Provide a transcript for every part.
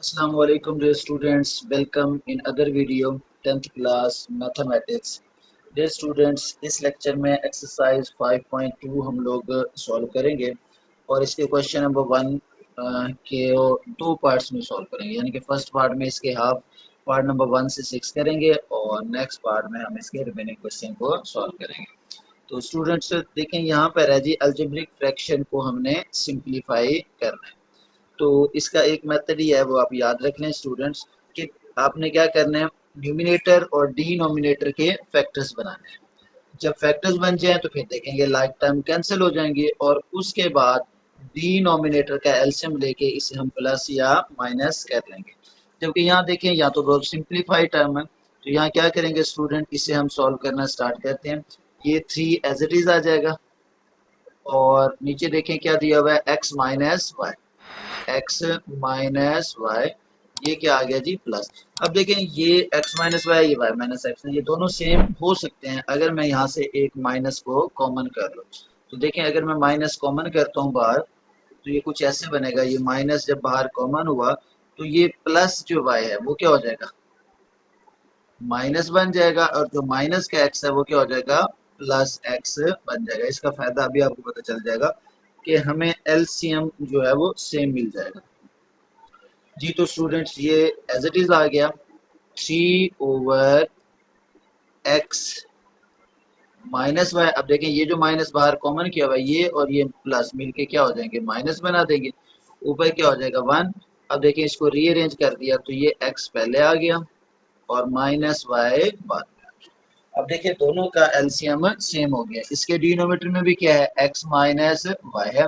Assalamu alaikum dear students, welcome in other video 10th class mathematics। dear students, इस lecture में exercise 5.2 हम लोग solve करेंगे और इसके क्वेश्चन नंबर 1 के दो पार्ट्स में सॉल्व करेंगे, यानी कि फर्स्ट पार्ट में इसके हाफ पार्ट नंबर 1 से 6 करेंगे और नेक्स्ट पार्ट में हम इसके रिमेनिंग क्वेश्चन को सॉल्व करेंगे। तो स्टूडेंट्स देखें, यहाँ पर है जी अलजेब्रिक फ्रैक्शन को हमने सिंप्लीफाई करना है। तो इसका एक मेथड ही है, वो आप याद रख लें स्टूडेंट्स कि आपने क्या करना है, न्यूमिनेटर और डिनोमिनेटर के फैक्टर्स बनाने हैं। जब फैक्टर्स बन जाएं तो फिर देखेंगे लाइक टाइम कैंसिल हो जाएंगे और उसके बाद डिनोमिनेटर का एलसीएम लेके इसे हम प्लस या माइनस कर लेंगे। जबकि यहाँ देखें, या तो बहुत सिंप्लीफाइड टर्म है, तो यहाँ क्या करेंगे स्टूडेंट, इसे हम सॉल्व करना स्टार्ट करते हैं। ये 3 एज इट इज आ जाएगा और नीचे देखें क्या दिया हुआ है, x minus y, x minus y, ये क्या आ गया जी प्लस। अब देखें ये x माइनस वाई, ये y माइनस एक्स है, ये दोनों सेम हो सकते हैं अगर मैं यहाँ से एक माइनस को कॉमन कर लूँ। तो देखें अगर मैं माइनस कॉमन करता हूँ बाहर, तो ये कुछ ऐसे बनेगा, ये माइनस जब बाहर कॉमन हुआ तो ये प्लस जो y है वो क्या हो जाएगा, माइनस बन जाएगा, और जो माइनस का x है वो क्या हो जाएगा, प्लस x बन जाएगा। इसका फायदा अभी आपको पता चल जाएगा कि हमें एलसीएम जो है वो सेम मिल जाएगा जी। तो स्टूडेंट्स ये एज इट इज आ गया 3/x माइनस वाई। अब देखें ये जो माइनस बाहर कॉमन किया हुआ है, ये और ये प्लस मिलके क्या हो जाएंगे, माइनस बना देंगे, ऊपर क्या हो जाएगा 1। अब देखें इसको रीअरेंज कर दिया तो ये x पहले आ गया और माइनस वाई बाद में। अब देखिए दोनों का एलसीएम सेम हो गया, इसके डिनोमिनेटर में भी क्या है, x माइनस वाई है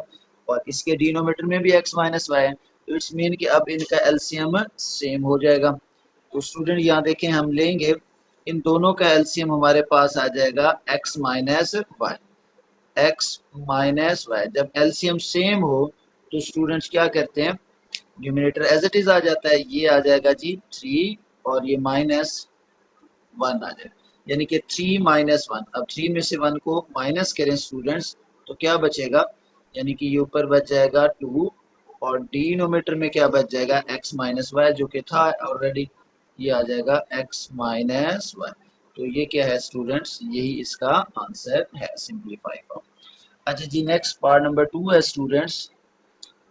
और इसके डिनोमिनेटर में भी x माइनस वाई है। तो इट्स मीन कि अब इनका एलसीएम सेम हो जाएगा। तो स्टूडेंट यहाँ देखें, हम लेंगे इन दोनों का एलसीएम, हमारे पास आ जाएगा x minus y, x minus y. जब एलसीएम सेम हो तो स्टूडेंट्स क्या करते हैं, न्यूमिनेटर एज इट इज आ जाता है, ये आ जाएगा जी 3 और ये माइनस 1 आ जाएगा, यानी कि 3 माइनस 1। अब 3 में से 1 को माइनस करें स्टूडेंट्स तो क्या बचेगा, यानी कि ये ऊपर बच जाएगा 2 और डिनोमिनेटर में क्या बच जाएगा, x माइनस वाई जो कि था ऑलरेडी, ये आ जाएगा x माइनस वाई। तो ये क्या है स्टूडेंट्स, यही इसका आंसर है, सिंप्लीफाई फॉर्म। अच्छा जी, नेक्स्ट पार्ट नंबर 2 है स्टूडेंट्स,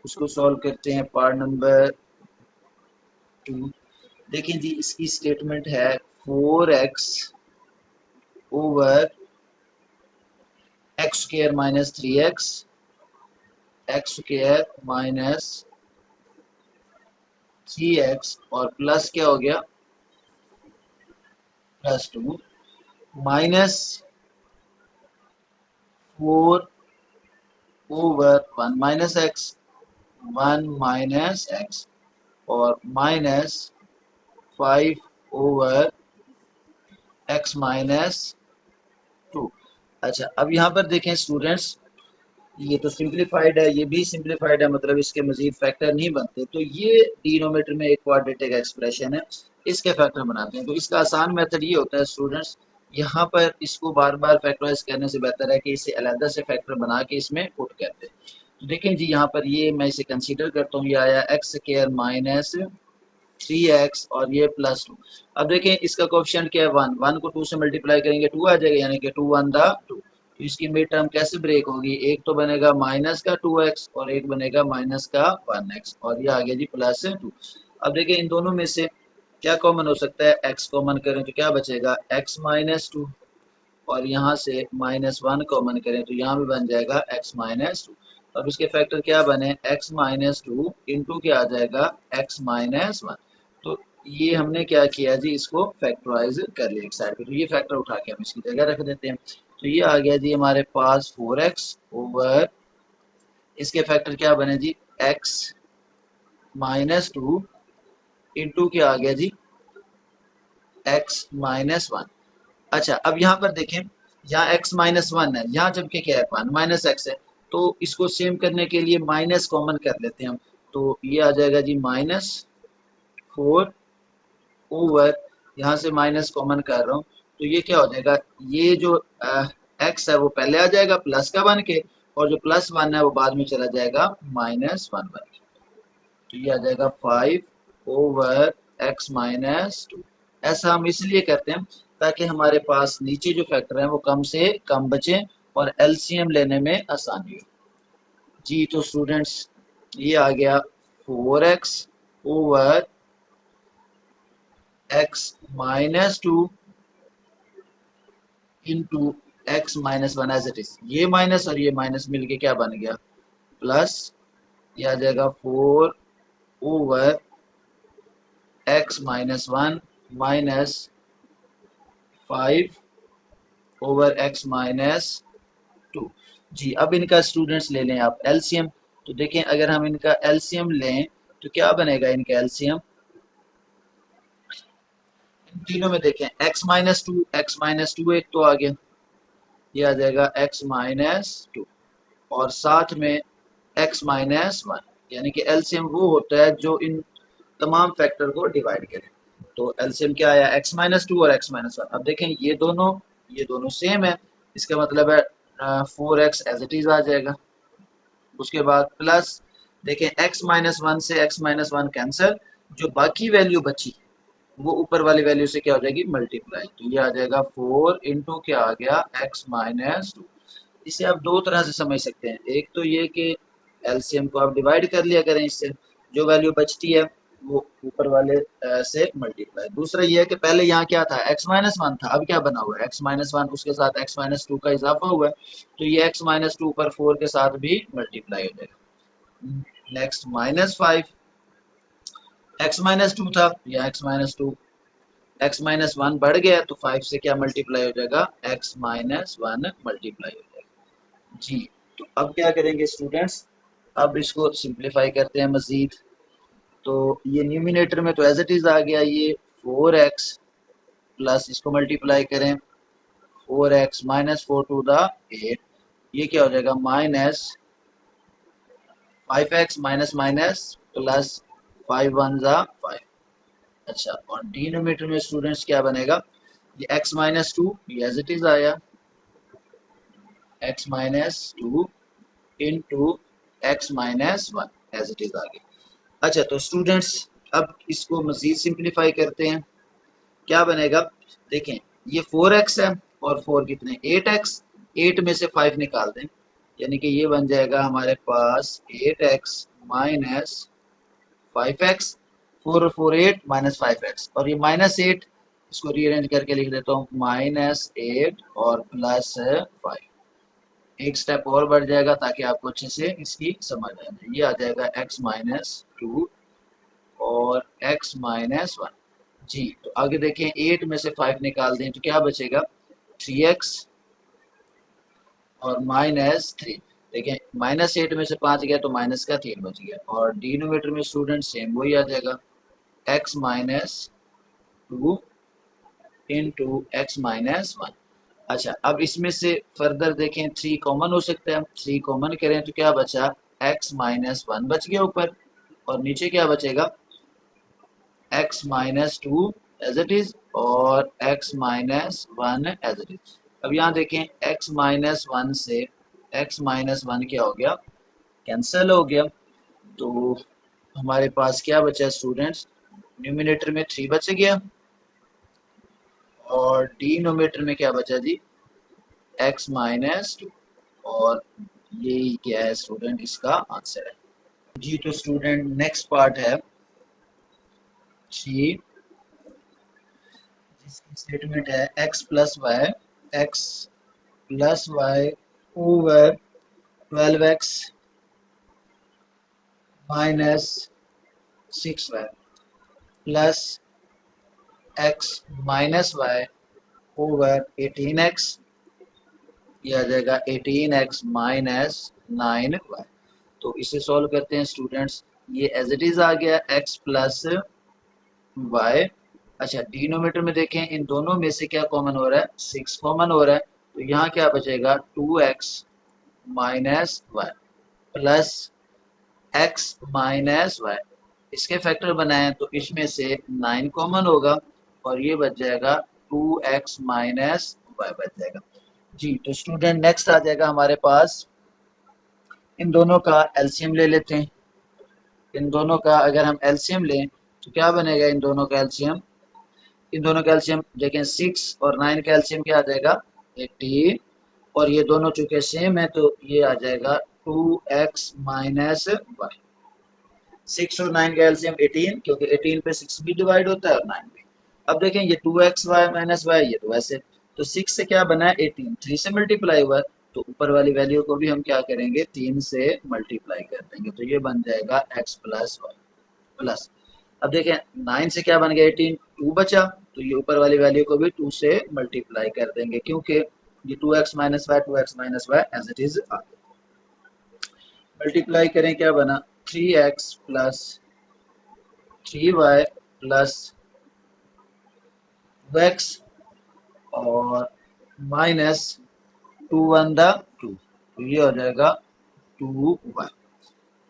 उसको सॉल्व करते हैं। पार्ट नंबर 2 देखिए जी, इसकी स्टेटमेंट है 4x over x square minus 3x, x square minus 3x और प्लस क्या हो गया, plus 2 minus 4 over 1 minus x, 1 minus x और माइनस 5 ओवर एक्स माइनस 2। अच्छा अब यहाँ पर देखें स्टूडेंट्स, ये तो सिंप्लीफाइड है, ये भी सिंप्लीफाइड है, मतलब इसके मजीद फैक्टर नहीं बनते। तो ये डिनोमिनेटर में एक क्वाड्रेटिक एक्सप्रेशन है, इसके फैक्टर बनाते हैं। तो इसका आसान मेथड ये होता है स्टूडेंट्स, यहाँ पर इसको बार बार फैक्टराइज करने से बेहतर है कि इसे अलग से फैक्टर बना के इसमें पुट करते हैं। तो देखें जी, यहाँ पर ये मैं इसे कंसीडर करता हूँ, ये आया एक्स स्क्वायर माइनस 3x और ये प्लस 2। अब देखें इसका कोएफिशिएंट क्या है, 1, 1 को 2 से मल्टीप्लाई करेंगे 2 आ जाएगा, यानी कि 2 1 दा 2। तो इसकी मिड टर्म कैसे ब्रेक होगी, एक तो बनेगा माइनस का 2x और एक बनेगा माइनस का 1x और ये आ गया जी प्लस 2। अब देखिए इन दोनों में से क्या कॉमन हो सकता है, x कॉमन करें तो क्या बचेगा, x माइनस 2 और यहाँ से माइनस 1 कॉमन करें तो यहाँ भी बन जाएगा x माइनस 2। अब इसके फैक्टर क्या बने, x माइनस 2 इंटू क्या आ जाएगा, x माइनस 1। तो ये हमने क्या किया जी, इसको फैक्टराइज कर लिया एक साइड पे, तो ये फैक्टर उठा के हम इसकी जगह रख देते हैं। तो ये आ गया जी हमारे पास 4x ओवर, इसके फैक्टर क्या बने जी, x माइनस 2 इंटू क्या आ गया जी, x माइनस 1। अच्छा अब यहाँ पर देखें, यहाँ x माइनस 1 है, यहाँ जबकि क्या है 1 माइनस एक्स है, तो इसको सेम करने के लिए माइनस कॉमन कर लेते हैं हम। तो ये आ जाएगा जी माइनस 4 ओवर, यहाँ से माइनस कॉमन कर रहा हूँ तो ये क्या हो जाएगा, ये जो एक्स है वो पहले आ जाएगा प्लस का बन के, और जो प्लस 1 है वो बाद में चला जाएगा माइनस 1 बन के। तो ये आ जाएगा 5 ओवर x माइनस 2। ऐसा हम इसलिए करते हैं ताकि हमारे पास नीचे जो फैक्टर है वो कम से कम बचे और एलसीएम लेने में आसानी हो। जी तो स्टूडेंट्स ये आ गया 4x over x minus 2 into x minus 1 as it is. ये माइनस और ये माइनस मिलके क्या बन गया प्लस, ये आ जाएगा 4 over x minus 1 minus 5 over x minus 2। जी अब इनका स्टूडेंट्स ले लें आप एलसीएम। तो देखें अगर हम इनका एलसीएम लें तो क्या बनेगा इनका एलसीएम, इन तीनों में देखें x माइनस टू एक तो आ गया, ये आ जाएगा x माइनस 2 और साथ में x माइनस 1, यानी कि एलसीएम वो होता है जो इन तमाम फैक्टर को डिवाइड करे। तो एलसीएम क्या आया x माइनस 2 और x माइनस 1। अब देखें ये दोनों सेम है, इसका मतलब है 4x एज इट इज आ जाएगा। उसके बाद प्लस देखें x माइनस 1 से x माइनस 1 कैंसिल, जो बाकी वैल्यू बची वो ऊपर वाली वैल्यू से क्या हो जाएगी मल्टीप्लाई। तो ये आ जाएगा 4 इंटू क्या आ गया x माइनस 2। इसे आप दो तरह से समझ सकते हैं, एक तो ये कि एलसीएम को आप डिवाइड कर लिया करें इससे, जो वैल्यू बचती है वो ऊपर वाले से मल्टीप्लाई। दूसरा ये है कि पहले यहाँ क्या था x माइनस 1 था, अब क्या बना हुआ है x माइनस 1 उसके साथ x माइनस 2 का इजाफा हुआ है, तो ये x माइनस 2 ऊपर 4 के साथ भी मल्टीप्लाई हो जाएगा। नेक्स्ट माइनस 5, x माइनस 2 था या x माइनस 2, x माइनस 1 बढ़ गया तो 5 से क्या मल्टीप्लाई हो जाएगा x माइनस 1 मल्टीप्लाई हो जाएगा। जी तो अब क्या करेंगे स्टूडेंट्स, अब इसको सिंप्लीफाई करते हैं मजीद। तो ये न्यूमिनेटर में तो एज इट इज आ गया ये 4x प्लस इसको मल्टीप्लाई करें 4x माइनस 4 टू द 8, ये क्या हो जाएगा minus 5x minus minus plus 5 1 जा 5। अच्छा और डिनोमिनेटर में स्टूडेंट्स क्या बनेगा, ये x माइनस 2 ये एज इट इज आया x minus 2 into x minus 1 as it is आ गया। अच्छा तो स्टूडेंट्स अब इसको मजीद सिंप्लीफाई करते हैं, क्या बनेगा देखें ये 4x है और 4 कितने 8x, 8 में से 5 निकाल दें यानी कि ये बन जाएगा हमारे पास 8x माइनस 5x, 4 और 4 8 माइनस 5x और ये माइनस 8, इसको रीअरेंज करके लिख देता हूँ माइनस 8 और प्लस 5। एक स्टेप और बढ़ जाएगा ताकि आपको अच्छे से इसकी समझ आ जाए, ये आ जाएगा x माइनस 2 और x माइनस 1। जी तो आगे देखें 8 में से 5 निकाल दें तो क्या बचेगा 3x और माइनस 3। देखें माइनस 8 में से 5 गया तो माइनस का 3 बच गया और डिनोमिनेटर में स्टूडेंट सेम वही आ जाएगा x minus 2 into x minus 1। अच्छा अब इसमें से फर्दर देखें 3 कॉमन हो सकता है, 3 कॉमन करें तो क्या बचा x माइनस 1 बच गया ऊपर और नीचे क्या बचेगा x minus 2 as it is और x minus 1 as it is. अब यहाँ देखें x माइनस 1 से x माइनस 1 क्या हो गया कैंसिल हो गया, तो हमारे पास क्या बचा स्टूडेंट्स न्यूमिनेटर में 3 बच गया और डिनोमिनेटर में क्या बचा जी x माइनस 2 और यही क्या है स्टूडेंट इसका आंसर है। जी तो स्टूडेंट नेक्स्ट पार्ट है 3 जिसकी स्टेटमेंट है x plus y over 12x minus 6y plus x minus y over 18x, ये आ जाएगा 18x माइनस 9y। तो इसे सॉल्व करते हैं स्टूडेंट्स, ये एज इट इज आ गया x प्लस वाई। अच्छा डिनोमिनेटर में देखें इन दोनों में से क्या कॉमन हो रहा है 6 कॉमन हो रहा है, तो यहाँ क्या बचेगा 2x minus y plus x minus y, इसके फैक्टर बनाएं तो इसमें से 9 कॉमन होगा और ये बच जाएगा 2x माइनस वाई बच जाएगा। जी तो स्टूडेंट नेक्स्ट आ जाएगा हमारे पास इन दोनों का एलसीएम ले लेते हैं। इन दोनों का अगर हम एलसीएम लें तो क्या बनेगा इन दोनों का एलसीएम, इन दोनों का एलसीएम देखें 6 और 9 का एलसीएम क्या आ जाएगा 18, और ये दोनों चूंकि सेम है तो ये आ जाएगा 2x माइनस वाई। 6 और 9 का एलसीएम 18, क्योंकि 18 पे 6 भी डिवाइड होता है और 9 भी। अब देखें ये 2x वाई माइनस वाई, ये तो वैसे, तो 6 से क्या बना है 18, 3 से मल्टीप्लाई हुआ है, तो ऊपर वाली वैल्यू को भी हम क्या करेंगे 3 से मल्टीप्लाई कर देंगे, तो ये बन जाएगा x प्लस वाई प्लस। अब देखें 9 से क्या बन गया 18, 2 बचा, तो ये ऊपर वाली वैल्यू को भी 2 से मल्टीप्लाई कर देंगे, क्योंकि ये 2x minus y 2x minus y as it is आ, मल्टीप्लाई करें क्या बना 3x plus 3y plus 2x और माइनस 2 वन द 2, तो ये हो जाएगा 2y।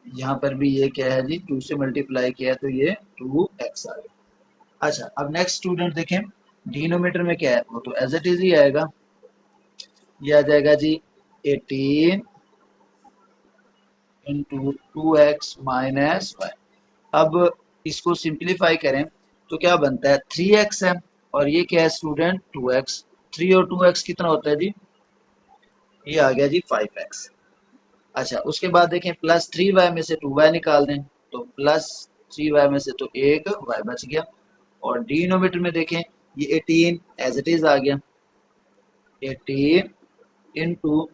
यहाँ पर भी ये क्या है जी 2 से मल्टीप्लाई किया तो ये 2x आ गया। अच्छा अब नेक्स्ट स्टूडेंट देखें, डिनोमीटर में क्या है वो तो एज इट इज ही आएगा, ये आ जाएगा जी 18 इंटू 2x माइनस वाई। अब इसको सिंप्लीफाई करें तो क्या बनता है 3x है, और ये क्या है स्टूडेंट 2x, 3 और 2x कितना होता है जी, ये आ गया जी 5x। अच्छा उसके बाद देखें प्लस 3y में से 2y निकाल दें, तो प्लस 3y में से तो एक y बच गया, और डिनोमीटर में देखें ये 18 एज इट इज आ गया, 18 इंटू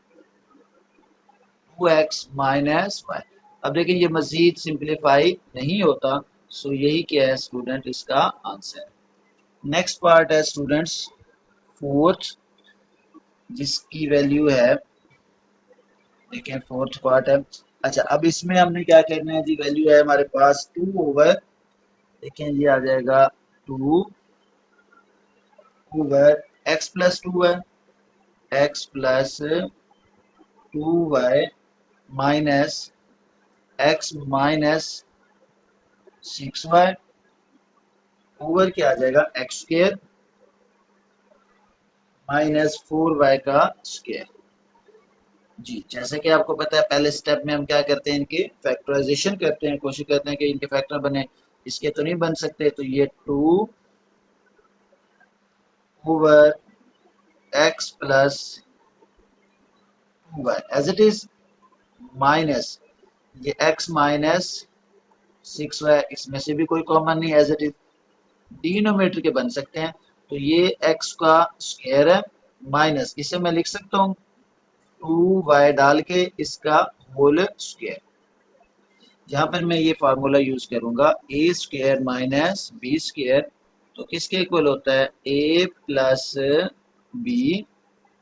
2x माइनस वाई। अब देखिए ये मजीद सिंप्लीफाई नहीं होता, सो यही क्या है स्टूडेंट इसका आंसर। नेक्स्ट पार्ट है स्टूडेंट्स फोर्थ, जिसकी वैल्यू है, देखिए फोर्थ पार्ट है। अच्छा अब इसमें हमने क्या करना है जी, वैल्यू है हमारे पास 2 ओवर, देखें ये आ जाएगा 2 ओवर x प्लस 2 है, x plus 2y minus x minus 6y over क्या आ जाएगा एक्स स्क्र माइनस 4y का स्क्र। जी जैसे कि आपको पता है पहले स्टेप में हम क्या करते हैं इनकी फैक्टराइजेशन करते हैं, कोशिश करते हैं कि इनके फैक्टर बने, इसके तो नहीं बन सकते, तो ये 2 over x plus 2y as it is minus ये x माइनस 6y, इसमें से भी कोई कॉमन नहीं एज इट इज, डिनोमिनेटर के बन सकते हैं, तो ये x का स्क्वायर है माइनस, इसे मैं लिख सकता हूँ 2y डाल के इसका होल स्क्वायर। यहाँ पर मैं ये फार्मूला यूज करूंगा ए स्क्वायर माइनस बी स्क्वायर, तो किसके इक्वल होता है ए प्लस बी,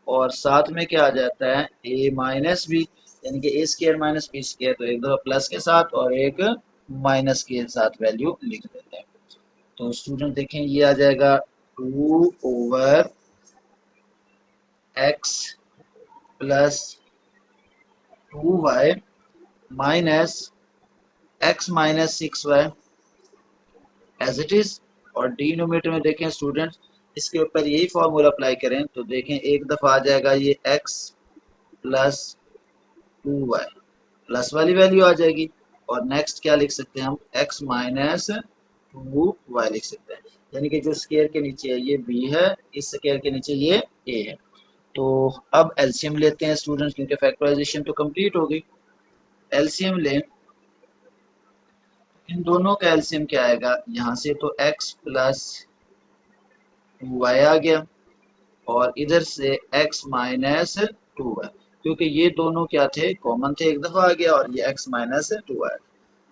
और साथ में क्या आ जाता है ए माइनस बी, यानी कि ए स्क्वायर माइनस बी स्क्वायर, तो एक दफा प्लस के साथ और एक माइनस के साथ वैल्यू लिख देते हैं। तो स्टूडेंट देखें ये आ जाएगा 2 over x plus 2y minus x minus 6y as it is, और डिनोमिनेटर में देखें स्टूडेंट्स इसके ऊपर यही फॉर्मूला अप्लाई करें तो देखें एक दफा आ जाएगा ये x प्लस 2y, प्लस वाली वैल्यू आ जाएगी, और नेक्स्ट क्या लिख सकते हैं हम x माइनस 2y लिख सकते हैं, यानी कि जो स्क्वायर के नीचे है ये b है, इस स्क्वायर के नीचे ये a है। तो अब एलसीएम लेते हैं स्टूडेंट्स, क्योंकि फैक्टराइजेशन तो कंप्लीट हो गई, एलसीएम लें, इन दोनों का एलसीएम क्या आएगा, यहाँ से तो x प्लस 2y आ गया, और इधर से x माइनस 2y, क्योंकि ये दोनों क्या थे कॉमन थे, एक दफा आ गया, और ये x माइनस 2y।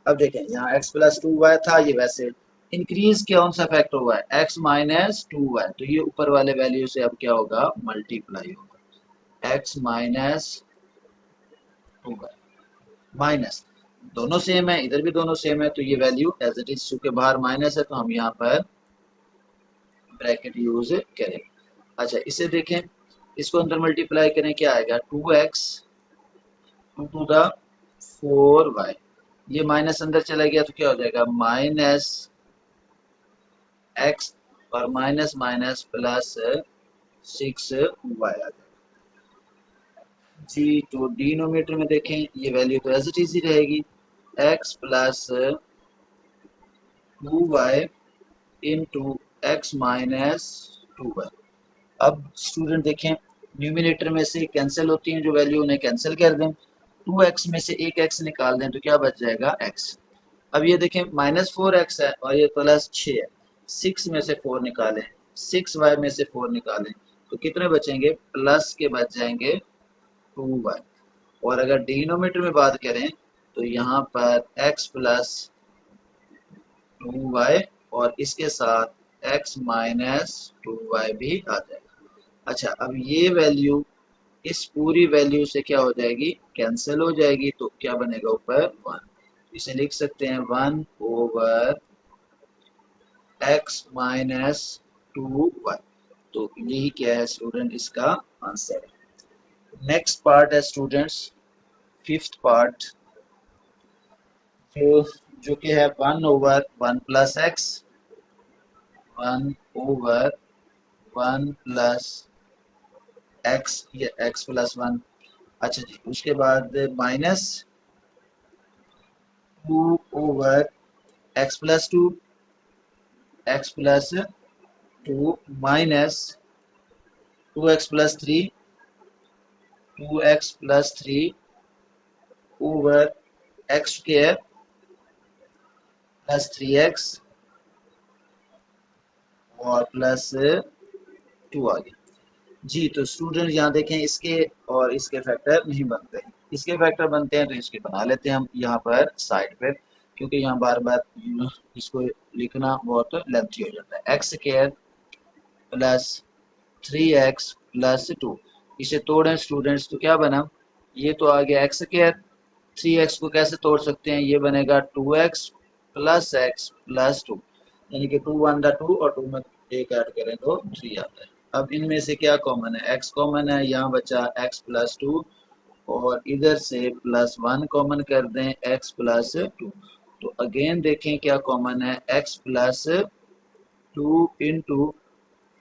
अब देखें यहाँ x प्लस 2y था, ये वैसे इंक्रीज कौन सा फैक्टर हुआ है x माइनस 2y, तो ये ऊपर वाले वैल्यू से अब क्या होगा मल्टीप्लाई होगा x माइनस 2y माइनस, दोनों सेम है इधर भी दोनों सेम है, तो ये वैल्यू एज इट इज, चूंकि बाहर माइनस है तो हम यहाँ पर ब्रैकेट यूज करेंगे। अच्छा इसे देखें, इसको अंदर मल्टीप्लाई करें क्या आएगा 2x टू द 4y, ये माइनस अंदर चला गया तो क्या हो जाएगा माइनस x और माइनस माइनस प्लस 6y आ जाएगा जी। तो डिनोमिनेटर में देखें ये वैल्यू तो एज इट इज ही रहेगी, x plus 2y into x minus 2y। अब स्टूडेंट देखें, न्यूमिनेटर में से कैंसिल होती हैं जो वैल्यू, उन्हें कैंसिल कर दें। 2x में से एक x निकाल दें तो क्या बच जाएगा, x। अब ये देखें -4x है और ये +6 है। 6 में से 4 निकालें, 6y में से 4 निकालें तो कितने बचेंगे, प्लस के बच जाएंगे 2y। और अगर डिनोमिनेटर में बात करें तो यहाँ पर x प्लस 2y और इसके साथ x माइनस 2y भी आ जाएगा। अच्छा, अब ये वैल्यू इस पूरी वैल्यू से क्या हो जाएगी, कैंसिल हो जाएगी, तो क्या बनेगा ऊपर 1। इसे लिख सकते हैं 1/x माइनस 2y। तो यही क्या है स्टूडेंट, इसका आंसर है। नेक्स्ट पार्ट है स्टूडेंट्स, फिफ्थ पार्ट, जो कि है 1/1 प्लस एक्स, 1/1 प्लस एक्स, ये एक्स प्लस 1। अच्छा जी, उसके बाद minus 2/x+2, x+2 minus 2x+3, 2x+3 over x square plus 3x और प्लस 2 आ गया जी। तो स्टूडेंट यहाँ देखें, इसके और इसके फैक्टर नहीं बनते हैं, इसके फैक्टर बनते हैं तो इसके बना लेते हैं हम यहाँ पर साइड पे, क्योंकि यहाँ बार बार इसको लिखना बहुत लेंथी हो जाता है। एक्स स्क्वायर प्लस 3x+2, इसे तोड़ें स्टूडेंट्स तो क्या बना, ये तो आ गया एक्स स्क्वायर। 3x को कैसे तोड़ सकते हैं, ये बनेगा 2x प्लस एक्स प्लस 2, यानी कि 2 1 2 और 2 में एक ऐड करें तो 3 आता है। अब इनमें से क्या कॉमन है, x कॉमन है, यहाँ बचा x+2 और इधर से +1 कॉमन कर दें, x+2। तो अगेन देखें क्या कॉमन है, x+2 इंटू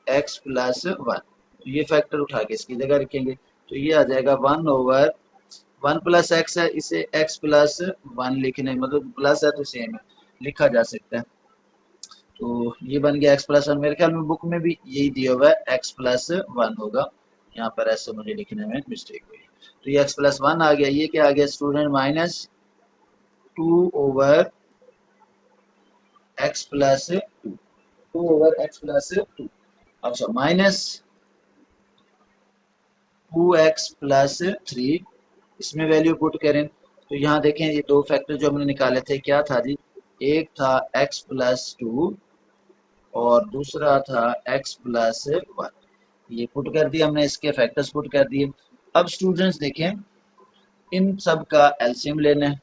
x+1। तो ये फैक्टर उठा के इसकी जगह रखेंगे तो ये आ जाएगा 1/1 प्लस एक्स है, इसे x+1 लिखने, मतलब प्लस है तो सेम है, लिखा जा सकता है। तो ये बन गया x+1। मेरे ख्याल में बुक में भी यही दिया हुआ है x+1 होगा, यहाँ पर ऐसे मुझे लिखने में मिस्टेक हुई। तो ये x+1 आ गया। ये क्या आ गया स्टूडेंट, -2/x+2, 2/x+2। अच्छा, -2x+3, इसमें वैल्यू पुट करें तो यहाँ देखें ये दो फैक्टर जो हमने निकाले थे क्या था जी, एक था x+2 और दूसरा था x+1। ये पुट कर दिया हमने, इसके फैक्टर्स पुट कर दिए। अब स्टूडेंट्स देखें, इन सब का एलसीएम लेना है।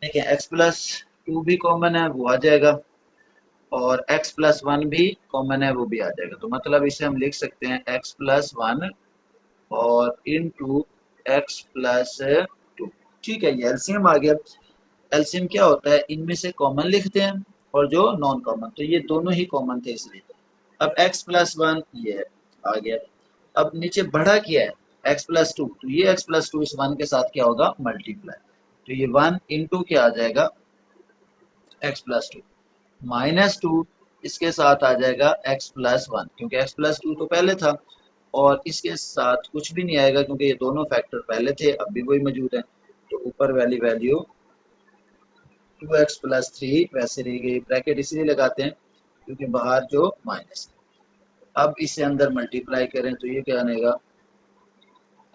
देखें x+2 भी कॉमन है, वो आ जाएगा, और x+1 भी कॉमन है, वो भी आ जाएगा। तो मतलब इसे हम लिख सकते हैं x+1 और इंटू x+2। ठीक है, ये एलसीएम आ गया। एलसीएम क्या होता है, इनमें से कॉमन लिखते हैं और जो नॉन कॉमन, तो ये दोनों ही कॉमन थे इसलिए। अब x+1 ये आ गया। अब नीचे बढ़ा क्या है, x+2, तो ये x+2 इस 1 के साथ क्या होगा, मल्टीप्लाई। तो ये 1 इंटू क्या आ जाएगा, x+2 -2 इसके साथ आ जाएगा x+1, क्योंकि x+2 तो पहले था, और इसके साथ कुछ भी नहीं आएगा क्योंकि ये दोनों फैक्टर पहले थे, अब भी वही मौजूद है। तो ऊपर वाली वैल्यू 2x+3 वैसे रह गई, ब्रैकेट इसलिए लगाते हैं क्योंकि बाहर जो माइनस है। अब इसे अंदर मल्टीप्लाई करें तो ये क्या बनेगा,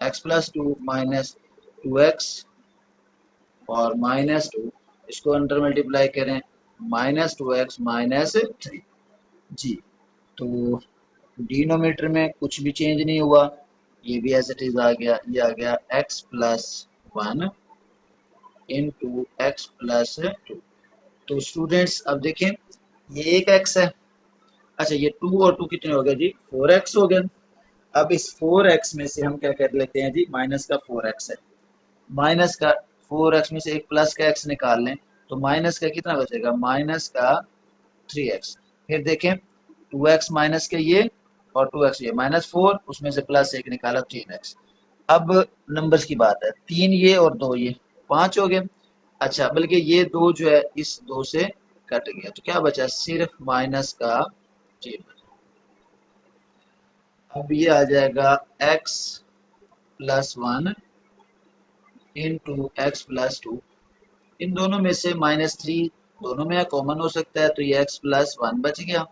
x+2 -2x और -2, इसको अंदर मल्टीप्लाई करें, -2x -3 जी। तो डिनोमिनेटर में कुछ भी चेंज नहीं हुआ, ये भी एज इट इज आ गया, ये आ गया x+1 इंटू x+2। तो स्टूडेंट्स अब देखें, ये एक x है। अच्छा, ये 2 और 2 कितने हो गए जी, 4x हो गए। अब इस 4x में से हम क्या कर लेते हैं जी, माइनस का 4x है, माइनस का 4x में से एक प्लस का x निकाल लें तो माइनस का कितना बचेगा, माइनस का 3x। फिर देखें 2x माइनस के ये और 2x ये, -4, उसमें से प्लस 1 निकाला 3x। अब नंबर्स की बात है, 3 ये और 2 ये, 5 हो गए। अच्छा, बल्कि ये दो जो है इस दो से कट गया, तो क्या बचा, सिर्फ माइनस का चिन्ह। अब ये आ जाएगा x plus one into x plus two. इन दोनों में से माइनस थ्री दोनों में कॉमन हो सकता है, तो ये x प्लस वन बच गया।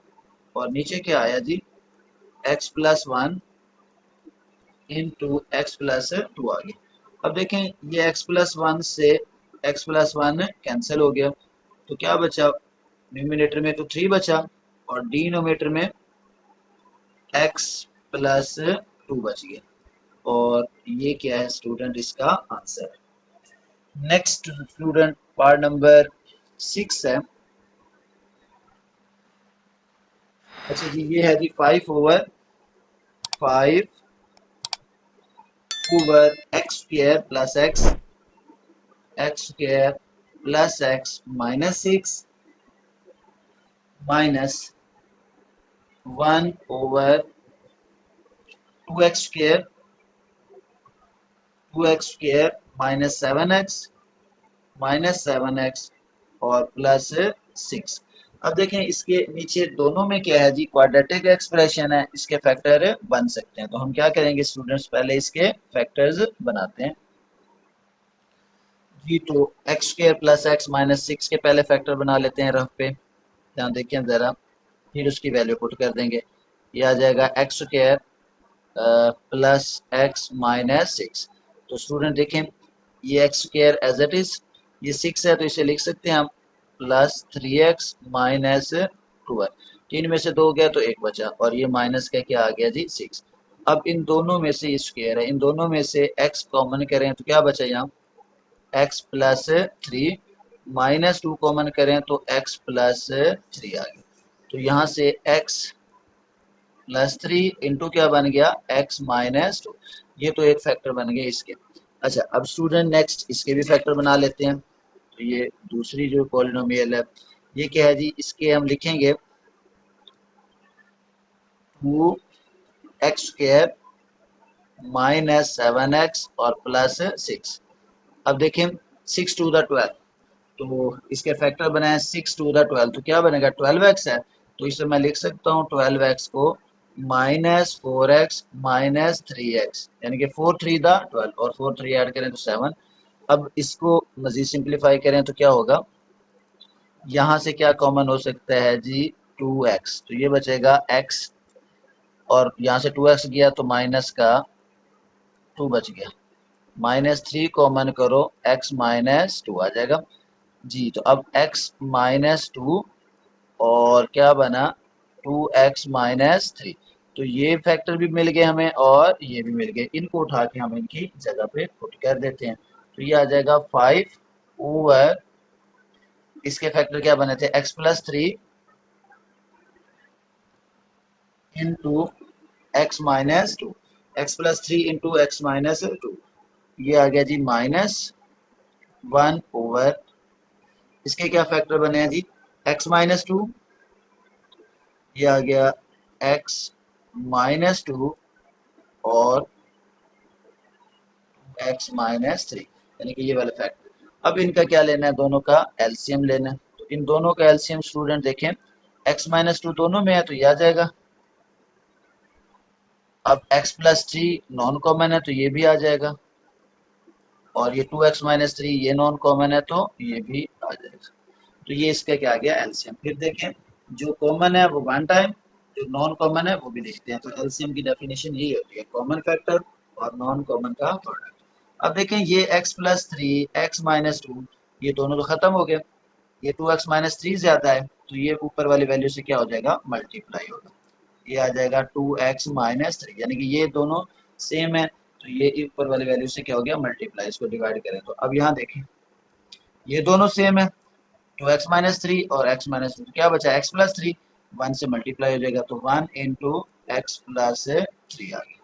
और नीचे क्या आया जी, x plus one into x plus two आ गया। अब देखें, ये x प्लस वन से x प्लस वन कैंसिल हो गया, तो क्या बचा, न्यूमिनेटर में तो थ्री बचा और डिनोमिनेटर में x प्लस टू बच गया। और ये क्या है स्टूडेंट, इसका answer. Next student part number 6 है। अच्छा जी, ये है जी 5/5 over x square plus x square plus x minus 6 minus 1/2 x square minus 7 x और प्लस 6। अब देखें, इसके नीचे दोनों में क्या है जी, क्वाड्रेटिक एक्सप्रेशन है, इसके फैक्टर बन सकते हैं। तो हम क्या करेंगे स्टूडेंट्स, पहले इसके फैक्टर्स बनाते हैं जी। तो x square plus x minus 6 के पहले फैक्टर बना लेते हैं रफ पे, ध्यान देखें ज़रा, फिर उसकी वैल्यू पुट कर देंगे। ये आ जाएगा x square plus x minus 6। तो स्टूडेंट देखें, ये x square as it is, ये 6 है तो इसे लिख सकते हैं हम प्लस 3x माइनस 2 है। तीन में से दो गया तो एक बचा, और ये माइनस का क्या आ गया जी 6। अब इन दोनों में से ये स्क्वायर है, इन दोनों में से x कॉमन करें तो क्या बचा यहाँ, x प्लस 3 माइनस 2 कॉमन करें तो x प्लस 3 आ गया। तो यहाँ से x प्लस 3 इंटू क्या बन गया, x माइनस 2। ये तो एक फैक्टर बन गए इसके। अच्छा, अब स्टूडेंट नेक्स्ट इसके भी फैक्टर बना लेते हैं। तो ये दूसरी जो पॉलिनोमियल है, ये क्या है जी, इसके हम लिखेंगे 2x स्क्वायर माइनस 7x और प्लस 6। अब देखें, 6 टू द 12, तो इसके फैक्टर बनाए 6 टू द 12, तो क्या बनेगा 12x है। तो इसे मैं लिख सकता हूँ 12x को -4x-3x, यानी कि 4 3 द 12, और 4 3 ऐड करें तो 7। अब इसको मजीद सिंप्लीफाई करें तो क्या होगा, यहाँ से क्या कॉमन हो सकता है जी, 2x, तो ये बचेगा x, और यहाँ से 2x गया तो माइनस का 2 बच गया, -3 कॉमन करो, x माइनस 2 आ जाएगा जी। तो अब x माइनस 2 और क्या बना, 2x माइनस 3। तो ये फैक्टर भी मिल गए हमें और ये भी मिल गए, इनको उठा के हम इनकी जगह पे पुट कर देते हैं। तो ये आ जाएगा 5/, इसके फैक्टर क्या बने थे, x plus 3 into x minus 2, x plus 3 into x minus 2। ये आ गया जी -1/, इसके क्या फैक्टर बने हैं जी, x माइनस 2, ये आ गया x माइनस 2 और x माइनस 3, यानी कि ये वाला फैक्टर। अब इनका क्या लेना है, दोनों का एलसीएम लेना है। तो इन दोनों का एलसीएम स्टूडेंट देखें, x माइनस 2 दोनों में है तो ये आ जाएगा। अब x प्लस 3 नॉन कॉमन है तो ये भी आ जाएगा, और ये 2x माइनस 3 ये नॉन कॉमन है तो ये भी आ जाएगा। तो ये इसका क्या आ गया एलसीएम। फिर देखें, जो कॉमन है वो वन टाइम, जो नॉन कॉमन है वो भी लिखते हैं। तो एलसीएम की डेफिनेशन यही होती है, कॉमन फैक्टर और नॉन कॉमन का प्रोडक्ट। अब देखें, ये x प्लस 3 एक्स माइनस 2 ये दोनों तो खत्म हो गए, ये 2x माइनस 3 ज्यादा है तो ये ऊपर वाली वैल्यू से क्या हो जाएगा, मल्टीप्लाई होगा। ये आ जाएगा 2x माइनस 3, यानी कि ये दोनों सेम है, तो ये ऊपर वाली वैल्यू से क्या हो गया, मल्टीप्लाई। इसको डिवाइड करें तो अब यहाँ देखें, ये दोनों सेम है, 2x-3 और x माइनस 2, क्या बचा x प्लस 3, 1 से मल्टीप्लाई हो जाएगा तो 1 इंटू एक्स प्लस 3 आ गया।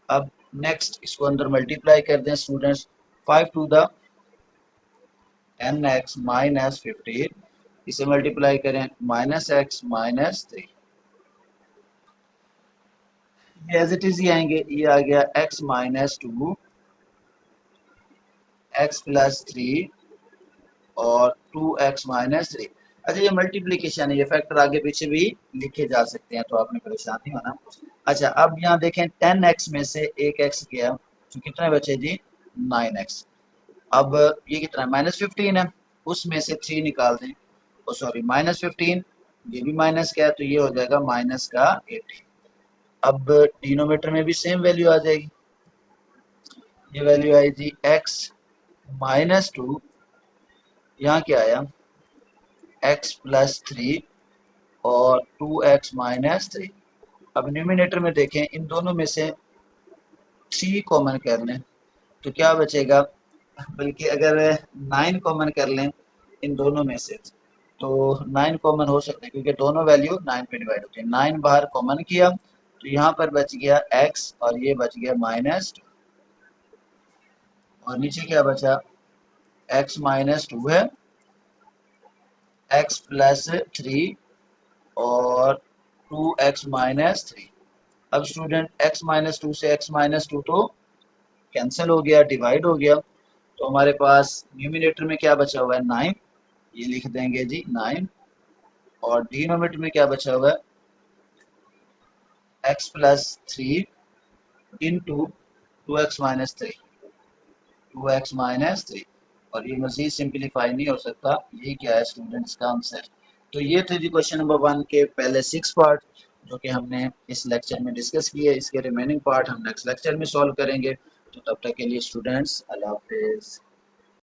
अब नेक्स्ट इसको अंदर मल्टीप्लाई कर दें students, 5 to the nx minus 15, इसे मल्टीप्लाई करें -x माइनस 3, ये एज इट इज ही आएंगे। ये आ गया x माइनस 2 एक्स प्लस 3 और 2x माइनस 3। अच्छा ये मल्टीप्लीकेशन है, ये फैक्टर आगे पीछे भी लिखे जा सकते हैं, तो आपने परेशान नहीं होना। अच्छा अब यहाँ देखें 10x में से एक x गया तो कितने बचे जी 9x। अब ये कितना है -15 है, उसमें से 3 निकाल दें, ओ सॉरी -15, ये भी माइनस का है तो ये हो जाएगा माइनस का 18। अब डिनोमीटर में भी सेम वैल्यू आ जाएगी, ये वैल्यू आई थी x -2, यहाँ क्या आया x प्लस 3 और 2x माइनस 3। अब न्यूमिनेटर में देखें इन दोनों में से 3 कॉमन कर लें तो क्या बचेगा, बल्कि अगर 9 कॉमन कर लें इन दोनों में से तो 9 कॉमन हो सकते हैं क्योंकि दोनों वैल्यू 9 पे डिवाइड होती है। 9 बाहर कॉमन किया तो यहाँ पर बच गया x और ये बच गया -2 और नीचे क्या बचा x -2 है, x प्लस 3 और 2x माइनस 3। अब स्टूडेंट x -2 से x -2 तो कैंसिल हो गया, डिवाइड हो गया, तो हमारे पास न्यूमिनेटर में क्या बचा हुआ है 9, ये लिख देंगे जी 9, और डिनोमिनेटर में क्या बचा हुआ है x plus 3 into 2x minus 3 और ये मजीद सिंप्लीफाई नहीं हो सकता, ये क्या है स्टूडेंट्स का आंसर। तो ये थे जी क्वेश्चन नंबर 1 के पहले 6 पार्ट जो कि हमने इस लेक्चर में डिस्कस किए। इसके रिमेनिंग पार्ट हम नेक्स्ट लेक्चर में सॉल्व करेंगे। तो तब तक के लिए स्टूडेंट्स अल्लाह हाफिज़।